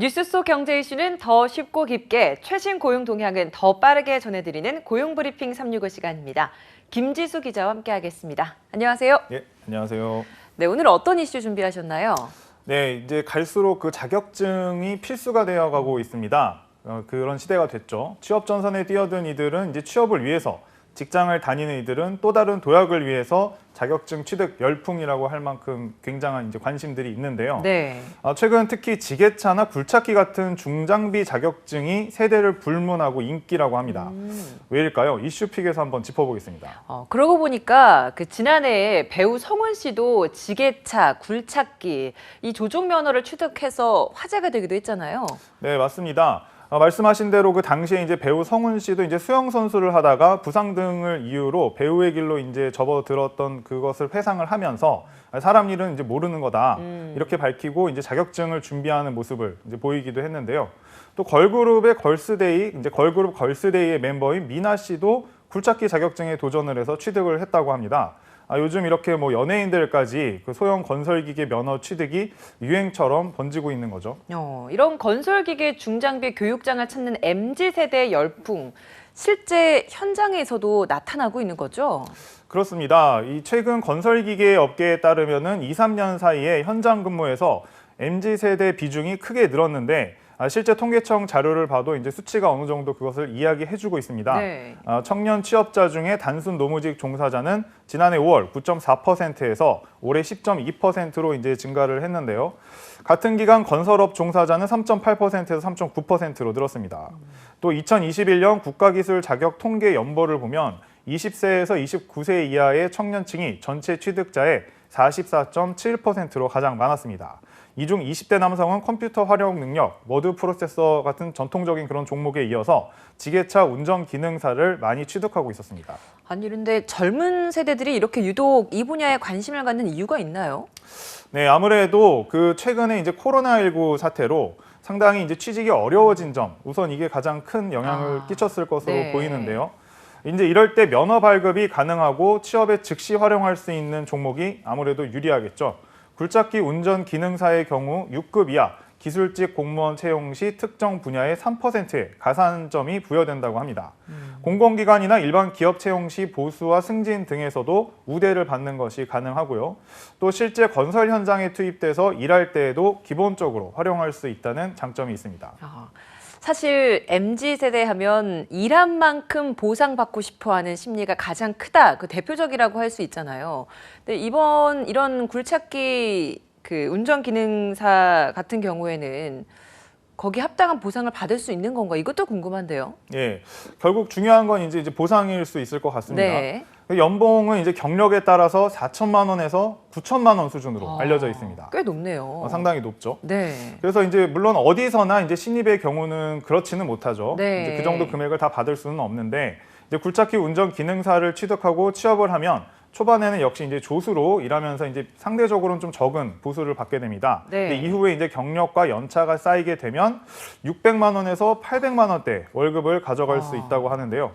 뉴스 속 경제 이슈는 더 쉽고 깊게, 최신 고용 동향은 더 빠르게 전해드리는 고용브리핑 365 시간입니다. 김지수 기자와 함께하겠습니다. 안녕하세요. 예, 안녕하세요. 네, 오늘 어떤 이슈 준비하셨나요? 네, 이제 갈수록 그 자격증이 필수가 되어가고 있습니다. 그런 시대가 됐죠. 취업 전선에 뛰어든 이들은 이제 취업을 위해서, 직장을 다니는 이들은 또 다른 도약을 위해서 자격증 취득 열풍이라고 할 만큼 굉장한 이제 관심들이 있는데요. 네. 최근 특히 지게차나 굴착기 같은 중장비 자격증이 세대를 불문하고 인기라고 합니다. 왜일까요? 이슈픽에서 한번 짚어보겠습니다. 그러고 보니까 지난해에 배우 성훈 씨도 지게차, 굴착기, 이 조종 면허를 취득해서 화제가 되기도 했잖아요. 네, 맞습니다. 말씀하신 대로 그 당시에 이제 배우 성훈 씨도 이제 수영 선수를 하다가 부상 등을 이유로 배우의 길로 이제 접어들었던 그것을 회상을 하면서 사람 일은 이제 모르는 거다 이렇게 밝히고 이제 자격증을 준비하는 모습을 이제 보이기도 했는데요. 또 걸그룹의 걸스데이, 이제 걸그룹 걸스데이의 멤버인 미나 씨도 굴착기 자격증에 도전을 해서 취득을 했다고 합니다. 요즘 이렇게 뭐 연예인들까지 그 소형 건설기계 면허 취득이 유행처럼 번지고 있는 거죠. 이런 건설기계 중장비 교육장을 찾는 MZ세대의 열풍, 실제 현장에서도 나타나고 있는 거죠? 그렇습니다. 이 최근 건설기계 업계에 따르면은 2, 3년 사이에 현장 근무에서 MZ세대 비중이 크게 늘었는데 실제 통계청 자료를 봐도 이제 수치가 어느 정도 그것을 이야기해주고 있습니다. 네. 청년 취업자 중에 단순 노무직 종사자는 지난해 5월 9.4%에서 올해 10.2%로 이제 증가를 했는데요. 같은 기간 건설업 종사자는 3.8%에서 3.9%로 늘었습니다. 또 2021년 국가기술 자격 통계 연보를 보면 20세에서 29세 이하의 청년층이 전체 취득자의 44.7%로 가장 많았습니다. 이 중 20대 남성은 컴퓨터 활용 능력, 워드 프로세서 같은 전통적인 그런 종목에 이어서 지게차 운전 기능사를 많이 취득하고 있었습니다. 아니, 그런데 젊은 세대들이 이렇게 유독 이 분야에 관심을 갖는 이유가 있나요? 네, 아무래도 그 최근에 이제 코로나19 사태로 상당히 이제 취직이 어려워진 점, 우선 이게 가장 큰 영향을 끼쳤을 것으로 네. 보이는데요. 이제 이럴 때 면허 발급이 가능하고 취업에 즉시 활용할 수 있는 종목이 아무래도 유리하겠죠. 굴착기 운전 기능사의 경우 6급 이하 기술직 공무원 채용 시 특정 분야의 3%의 가산점이 부여된다고 합니다. 공공기관이나 일반 기업 채용 시 보수와 승진 등에서도 우대를 받는 것이 가능하고요. 또 실제 건설 현장에 투입돼서 일할 때에도 기본적으로 활용할 수 있다는 장점이 있습니다. 사실 MZ세대 하면 일한 만큼 보상받고 싶어하는 심리가 가장 크다, 그 대표적이라고 할 수 있잖아요. 근데 이번 이런 굴착기 운전 기능사 같은 경우에는 거기 합당한 보상을 받을 수 있는 건가? 이것도 궁금한데요. 예, 결국 중요한 건 이제 보상일 수 있을 것 같습니다. 네. 연봉은 이제 경력에 따라서 4천만 원에서 9천만 원 수준으로 알려져 있습니다. 꽤 높네요. 상당히 높죠. 네. 그래서 이제 물론 어디서나 이제 신입의 경우는 그렇지는 못하죠. 네. 이제 그 정도 금액을 다 받을 수는 없는데 이제 굴착기 운전 기능사를 취득하고 취업을 하면 초반에는 역시 이제 조수로 일하면서 이제 상대적으로는 좀 적은 보수를 받게 됩니다. 네. 근데 이후에 이제 경력과 연차가 쌓이게 되면 600만 원에서 800만 원대 월급을 가져갈 수 있다고 하는데요.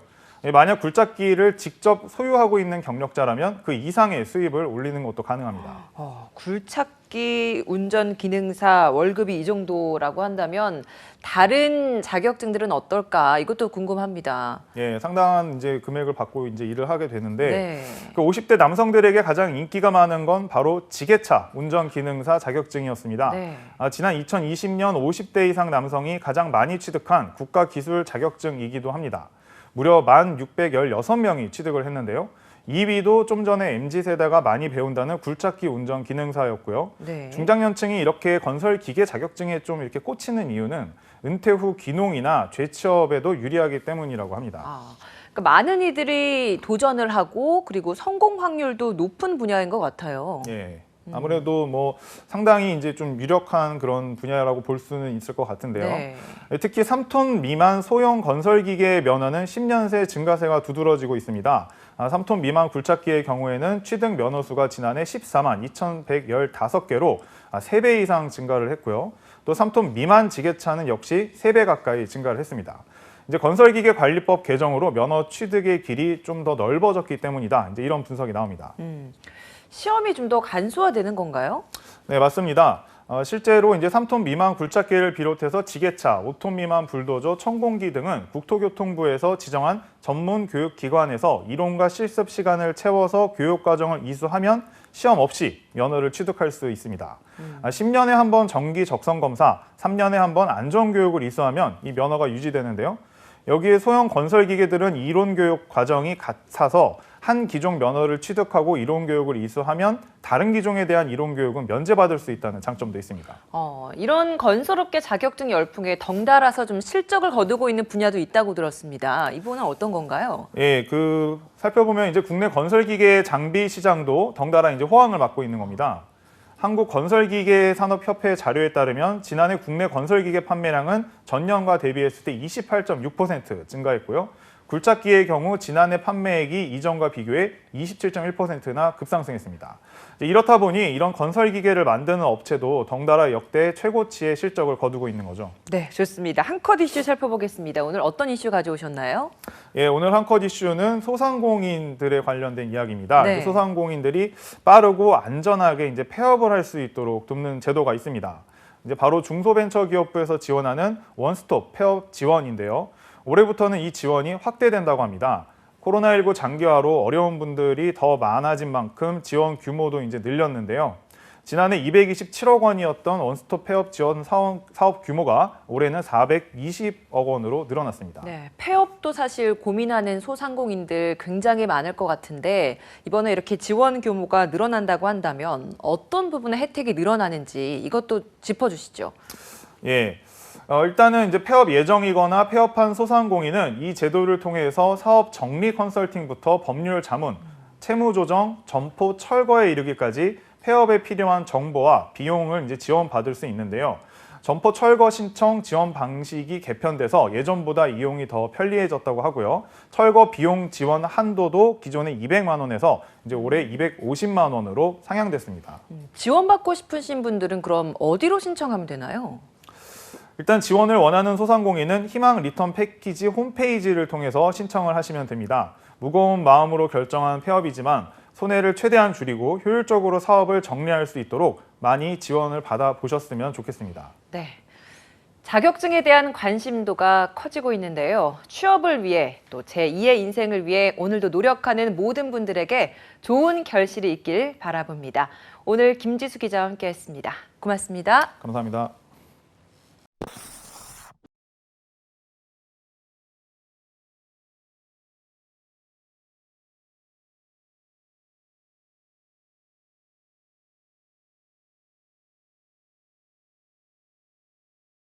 만약 굴착기를 직접 소유하고 있는 경력자라면 그 이상의 수입을 올리는 것도 가능합니다. 굴착기 운전 기능사 월급이 이 정도라고 한다면 다른 자격증들은 어떨까? 이것도 궁금합니다. 예, 상당한 이제 금액을 받고 이제 일을 하게 되는데 네. 그 50대 남성들에게 가장 인기가 많은 건 바로 지게차 운전 기능사 자격증이었습니다. 네. 지난 2020년 50대 이상 남성이 가장 많이 취득한 국가기술 자격증이기도 합니다. 무려 1,616명이 취득을 했는데요. 2위도 좀 전에 MZ세대가 많이 배운다는 굴착기 운전 기능사였고요. 네. 중장년층이 이렇게 건설 기계 자격증에 좀 이렇게 꽂히는 이유는 은퇴 후 귀농이나 재취업에도 유리하기 때문이라고 합니다. 그러니까 많은 이들이 도전을 하고 그리고 성공 확률도 높은 분야인 것 같아요. 예. 아무래도 뭐 상당히 이제 좀 유력한 그런 분야라고 볼 수는 있을 것 같은데요. 네. 특히 3톤 미만 소형 건설기계 면허는 10년 새 증가세가 두드러지고 있습니다. 3톤 미만 굴착기의 경우에는 취득 면허 수가 지난해 14만 2,115개로 3배 이상 증가를 했고요. 또 3톤 미만 지게차는 역시 3배 가까이 증가를 했습니다. 이제 건설기계 관리법 개정으로 면허 취득의 길이 좀 더 넓어졌기 때문이다. 이제 이런 분석이 나옵니다. 시험이 좀 더 간소화되는 건가요? 네, 맞습니다. 실제로 이제 3톤 미만 굴착기를 비롯해서 지게차, 5톤 미만 불도저, 천공기 등은 국토교통부에서 지정한 전문 교육기관에서 이론과 실습 시간을 채워서 교육 과정을 이수하면 시험 없이 면허를 취득할 수 있습니다. 10년에 한 번 정기 적성 검사, 3년에 한 번 안전 교육을 이수하면 이 면허가 유지되는데요. 여기에 소형 건설 기계들은 이론 교육 과정이 같아서 한 기종 면허를 취득하고 이론 교육을 이수하면 다른 기종에 대한 이론 교육은 면제받을 수 있다는 장점도 있습니다. 이런 건설업계 자격증 열풍에 덩달아서 좀 실적을 거두고 있는 분야도 있다고 들었습니다. 이 부분은 어떤 건가요? 예, 살펴보면 이제 국내 건설기계 장비 시장도 덩달아 이제 호황을 맞고 있는 겁니다. 한국건설기계산업협회 자료에 따르면 지난해 국내 건설기계 판매량은 전년과 대비했을 때 28.6% 증가했고요. 굴착기의 경우 지난해 판매액이 이전과 비교해 27.1%나 급상승했습니다. 이렇다 보니 이런 건설기계를 만드는 업체도 덩달아 역대 최고치의 실적을 거두고 있는 거죠. 네, 좋습니다. 한 컷 이슈 살펴보겠습니다. 오늘 어떤 이슈 가져오셨나요? 예, 오늘 한 컷 이슈는 소상공인들에 관련된 이야기입니다. 네. 소상공인들이 빠르고 안전하게 이제 폐업을 할 수 있도록 돕는 제도가 있습니다. 이제 바로 중소벤처기업부에서 지원하는 원스톱 폐업 지원인데요. 올해부터는 이 지원이 확대된다고 합니다. 코로나19 장기화로 어려운 분들이 더 많아진 만큼 지원 규모도 이제 늘렸는데요. 지난해 227억 원이었던 원스톱 폐업 지원 사업 규모가 올해는 420억 원으로 늘어났습니다. 네, 폐업도 사실 고민하는 소상공인들 굉장히 많을 것 같은데 이번에 이렇게 지원 규모가 늘어난다고 한다면 어떤 부분의 혜택이 늘어나는지 이것도 짚어주시죠. 예. 일단은 이제 폐업 예정이거나 폐업한 소상공인은 이 제도를 통해서 사업 정리 컨설팅부터 법률 자문, 채무 조정, 점포 철거에 이르기까지 폐업에 필요한 정보와 비용을 이제 지원받을 수 있는데요. 점포 철거 신청 지원 방식이 개편돼서 예전보다 이용이 더 편리해졌다고 하고요. 철거 비용 지원 한도도 기존의 200만 원에서 이제 올해 250만 원으로 상향됐습니다. 지원받고 싶으신 분들은 그럼 어디로 신청하면 되나요? 일단 지원을 원하는 소상공인은 희망 리턴 패키지 홈페이지를 통해서 신청을 하시면 됩니다. 무거운 마음으로 결정한 폐업이지만 손해를 최대한 줄이고 효율적으로 사업을 정리할 수 있도록 많이 지원을 받아보셨으면 좋겠습니다. 네. 자격증에 대한 관심도가 커지고 있는데요. 취업을 위해 또 제2의 인생을 위해 오늘도 노력하는 모든 분들에게 좋은 결실이 있길 바라봅니다. 오늘 김지수 기자와 함께했습니다. 고맙습니다. 감사합니다.